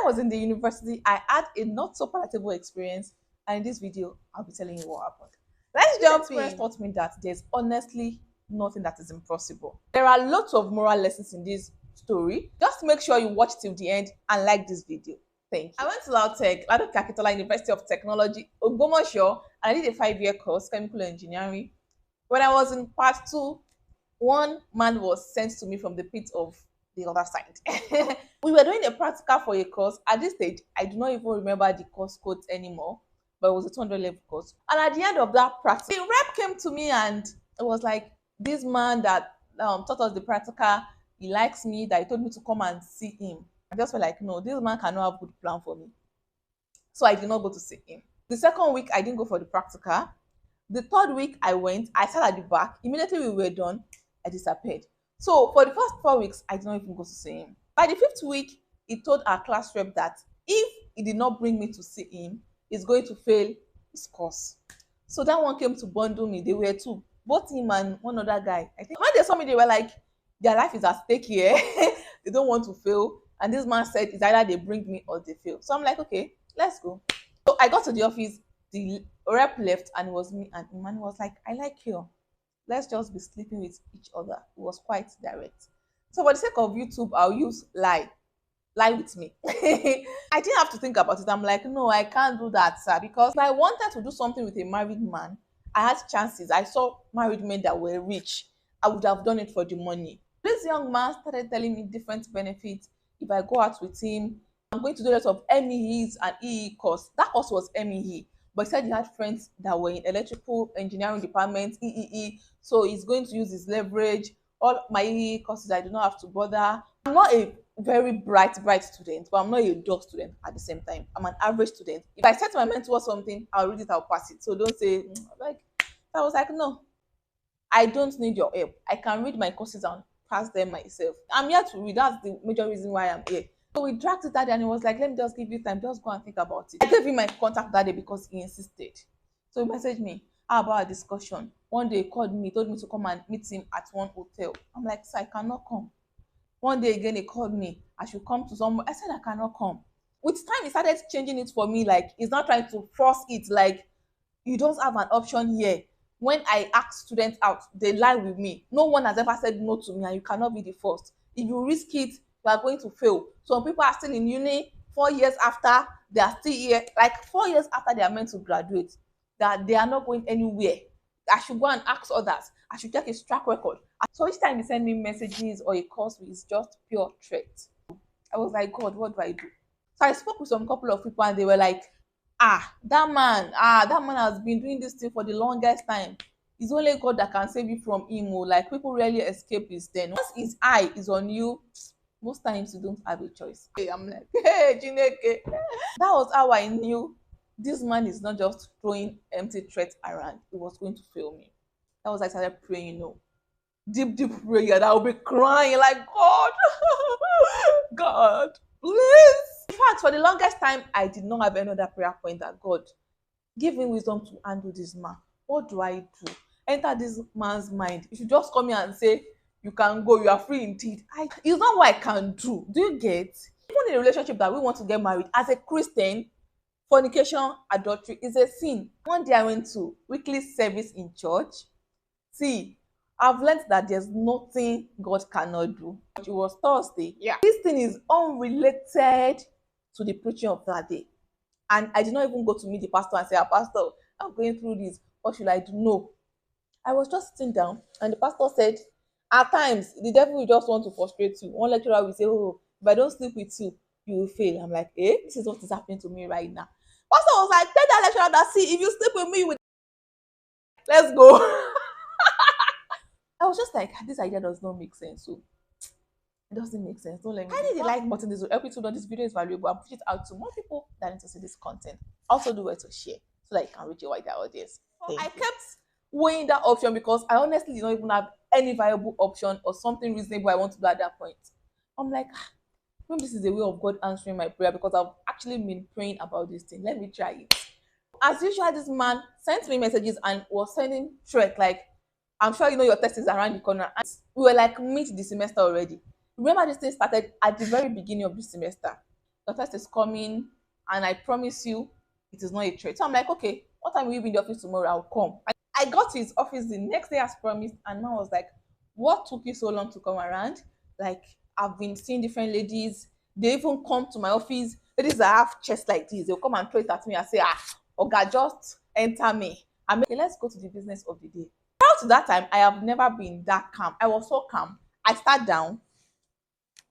was in the university, I had a not so palatable experience, and in this video, I'll be telling you what happened. Let's jump in. This experience taught me that there's honestly nothing that is impossible. There are lots of moral lessons in this story. Just make sure you watch till the end and like this video. Thank you. I went to LAUTECH, Lado Kakitola University of Technology, Ogbomoso, and I did a 5-year course, chemical engineering. When I was in part 2, one man was sent to me from the pit of the other side. We were doing a practical for a course. At this stage, I do not even remember the course code anymore, but it was a 200 level course. And at the end of that practice, the rep came to me and it was like, this man that taught us the practical, he likes me, that he told me to come and see him. I just felt like, no, this man cannot have a good plan for me. So I did not go to see him. The second week, I didn't go for the practical. The third week I went, I sat at the back. Immediately we were done, I disappeared. So for the first 4 weeks, I did not even go to see him. By the 5th week, he told our class rep that if he did not bring me to see him, he's going to fail his course. So that one came to bundle me. They were two, both him and one other guy. I think when they saw me, they were like, their life is at stake here. They don't want to fail. And this man said it's either they bring me or they fail. So I'm like, okay, let's go. So I got to the office. The rep left and it was me, and Imani was like, I like you. Let's just be sleeping with each other. It was quite direct. So for the sake of YouTube, I'll use lie. Lie with me. I didn't have to think about it. I'm like, no, I can't do that, sir. Because if I wanted to do something with a married man, I had chances. I saw married men that were rich. I would have done it for the money. This young man started telling me different benefits. If I go out with him, I'm going to do a lot of MEEs and EE course. That course was MEE. But he said he had friends that were in electrical engineering department, EEE, so he's going to use his leverage. All my EEE courses, I do not have to bother. I'm not a very bright student, but I'm not a dull student at the same time. I'm an average student. If I set my mind towards something, I'll read it, I'll pass it. So don't say, like, I was like, no, I don't need your help. I can read my courses and pass them myself. I'm here to read. That's the major reason why I'm here. So we dragged it that day and he was like, let me just give you time, just go and think about it. I gave him my contact that day because he insisted. So he messaged me, how about a discussion? One day he called me, told me to come and meet him at one hotel. I'm like, sir, I cannot come. One day again he called me, I should come to somewhere. I said I cannot come. With time he started changing it for me, like he's not trying to force it, like you don't have an option here. When I ask students out, they lie with me. No one has ever said no to me, and you cannot be the first. If you risk it, you are going to fail. Some people are still in uni 4 years after they are still here, like 4 years after they are meant to graduate, that they are not going anywhere. I should go and ask others. I should check his track record. So each time he send me messages or a course, it's just pure threat. I was like, God, what do I do? So I spoke with some couple of people and they were like, that man has been doing this thing for the longest time. It's only God that can save you from him. Like, people rarely escape his den. Once his eye is on you, most times you don't have a choice. I'm like, hey, Chineke. That was how I knew this man is not just throwing empty threats around. He was going to fail me. That was, I started praying, deep prayer. That I will be crying like, God, God, please. In fact, for the longest time, I did not have any other prayer point that God, give me wisdom to handle this man. What do I do? Enter this man's mind. If you just come here and say, you can go, you are free indeed. It's not what I can do. Do you get? Even in a relationship that we want to get married, as a Christian, fornication, adultery is a sin. One day I went to weekly service in church. See, I've learned that there's nothing God cannot do. It was Thursday. Yeah. This thing is unrelated to the preaching of that day. And I did not even go to meet the pastor and say, Pastor, I'm going through this. What should I do? No. I was just sitting down and the pastor said, at times, the devil will just want to frustrate you. One lecturer will say, oh, if I don't sleep with you, you will fail. I'm like, this is what is happening to me right now. Pastor was like, tell that lecturer that, see, if you sleep with me, let's go. I was just like, this idea does not make sense. So it doesn't make sense. Don't let me. Kindly the like button. This will help you to know this video is valuable and push it out to more people that need to see this content. Also do well to share so that you can reach a wider audience. I kept weighing that option because I honestly did not even have any viable option or something reasonable I want to do at that point. I'm like, maybe this is a way of God answering my prayer because I've actually been praying about this thing. Let me try it. As usual, this man sent me messages and was sending threat like, I'm sure you know your test is around the corner. And we were like mid the semester already. Remember, this thing started at the very beginning of the semester. the test is coming, and I promise you it is not a threat. So I'm like, okay, what time will you be in the office tomorrow? I'll come. I got to his office the next day as promised, and man was like, what took you so long to come around? Like, I've been seeing different ladies. They even come to my office. Ladies that have chest like this, they'll come and throw it at me and say, ah, Oga, just enter me. I'm like, okay, let's go to the business of the day. Prior to that time, I have never been that calm. I was so calm. I sat down.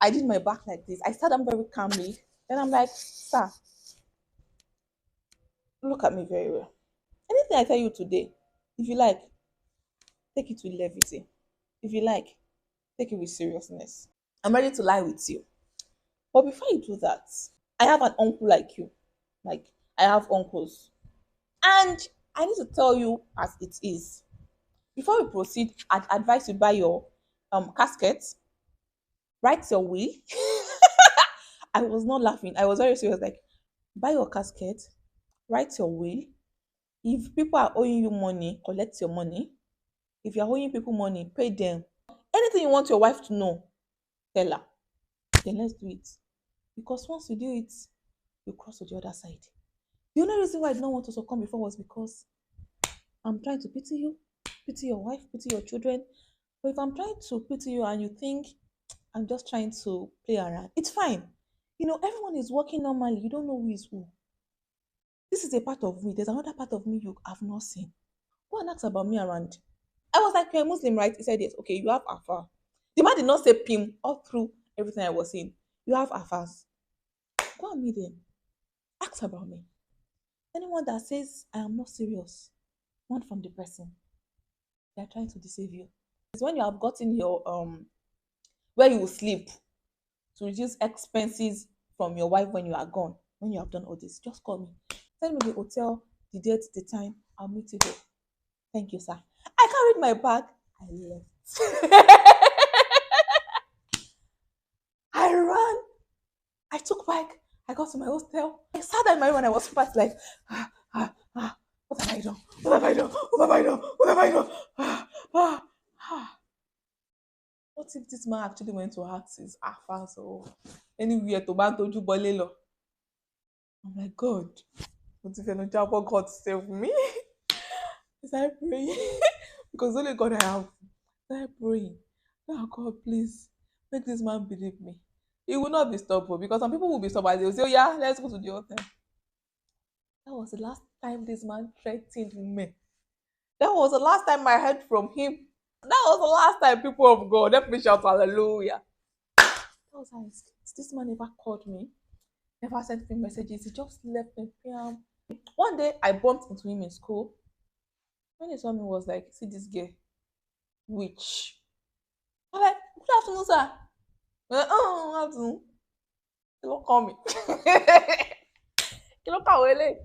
I did my back like this. I sat down very calmly. Then I'm like, sir, look at me very well. Anything I tell you today, if you like, take it with levity. If you like, take it with seriousness. I'm ready to lie with you. But before you do that, I have an uncle like you. Like, I have uncles. And I need to tell you as it is. Before we proceed, I'd advise you buy your casket, write your will. I was not laughing. I was very serious. Like, buy your casket, write your will. If people are owing you money, collect your money. If you're owing people money, pay them. Anything you want your wife to know, tell her. Then let's do it. Because once you do it, you cross to the other side. The only reason why I did not want to succumb before was because I'm trying to pity you, pity your wife, pity your children. But if I'm trying to pity you and you think I'm just trying to play around, it's fine. You know, everyone is working normally. You don't know who is who. This is a part of me. There's another part of me you have not seen. Go and ask about me around. I was like, you're a Muslim, right? He said, yes. Okay, you have Afar. The man did not say Pim all through everything I was saying. You have Afars. Go and meet them. Ask about me. Anyone that says I am not serious, want from the person. They are trying to deceive you. It's when you have gotten your where you will sleep to reduce expenses from your wife when you are gone. When you have done all this, just call me. Tell me the hotel, the date, the time. I'll meet you there. Thank you, sir. I carried my bag. I left. I ran. I took bike. I got to my hostel. I sat down in my room and I was fast like, what have I done? What have I done? What have I done? What have I done? Ah, ah. What if this man actually went to ask his affairs or anywhere to ban toju bole lo? I'm like, God, what if you're not job? God save me? I started praying because only God I have. I started praying. Oh God, please make this man believe me. He will not be stubborn because some people will be stubborn. They will say, oh yeah, let's go to the hotel. That was the last time this man threatened me. That was the last time I heard from him. That was the last time, people of God. Let me shout hallelujah. That was how it is. This man never called me, never sent me messages. He just left me. One day I bumped into him in school. When he saw me, he was like, see this girl, witch. I'm like, good afternoon, sir. Oh, good afternoon. He don't call me. He don't call me.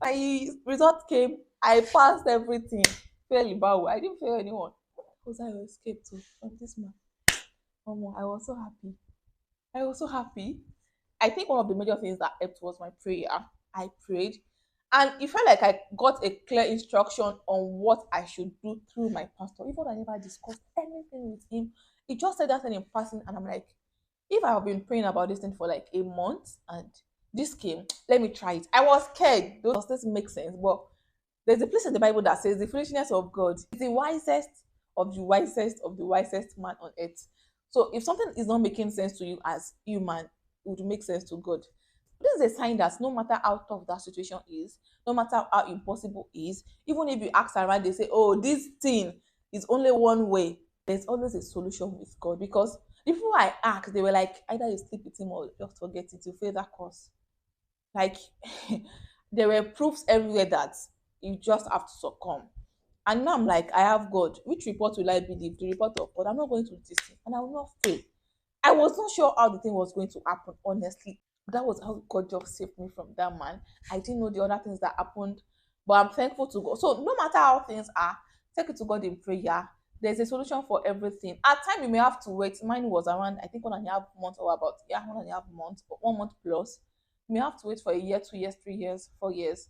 My result came. I passed everything. Fairly bad. I didn't fail anyone. Because I escaped too from this man. I was so happy. I was so happy. I think one of the major things that helped was my prayer. I prayed, and it felt like I got a clear instruction on what I should do through my pastor. Even though I never discussed anything with him, he just said that thing in passing, and I'm like, if I have been praying about this thing for like a month and this came, let me try it. I was scared. Does this make sense? But there's a place in the Bible that says the foolishness of God is the wisest of the wisest of the wisest man on earth. So if something is not making sense to you as human, it would make sense to God. This is a sign that no matter how tough that situation is, no matter how impossible it is, even if you ask around, they say, oh, this thing is only one way. There's always a solution with God. Because before I asked, they were like, either you sleep with him or just forget it, you fail that course. Like, there were proofs everywhere that you just have to succumb. And now I'm like, I have God. Which report will I believe? The report of God. I'm not going to this thing, and I will not fail. I was not sure how the thing was going to happen, honestly. But that was how God just saved me from that man. I didn't know the other things that happened, but I'm thankful to God. So no matter how things are, take it to God in prayer. There's a solution for everything. At time you may have to wait. Mine was around, I think, 1.5 months or about 1.5 months, but 1 month plus. You may have to wait for a year, 2 years, 3 years, 4 years.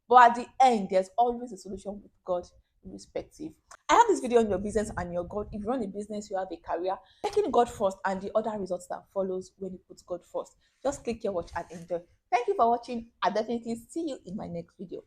But at the end, there's always a solution with God. irrespective. I have this video on your business and your God. If you run a business, you have a career, taking God first and the other results that follows when you put God first. Just click your watch and enjoy. Thank you for watching. I'll definitely see you in my next video.